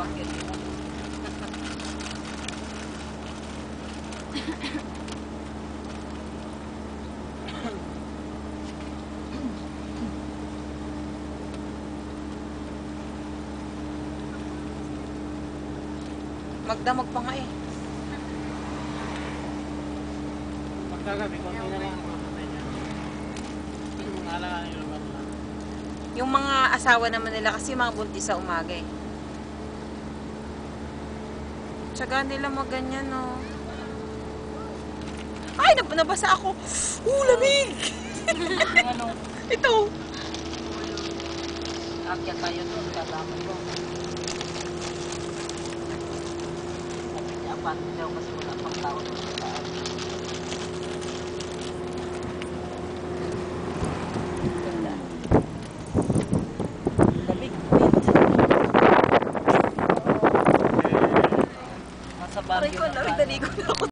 aakyat yun. Magdamag pa nga eh. Magkagabi, konti na lang ang kapatay niya. Yung alangan yung lugar lang. Yung mga asawa naman nila kasi mga buntis sa umaga eh. Tsaga nila maganyan no. Ay, nabasa ako. Lamig! Ano? Ito. Aakyat tayo doon, kasama ko. Sabi niya, paano daw kasi wala pang tao doon sa taas. Ganda. Lamig. Nasa Baguio na tayo. Dali ko na ako.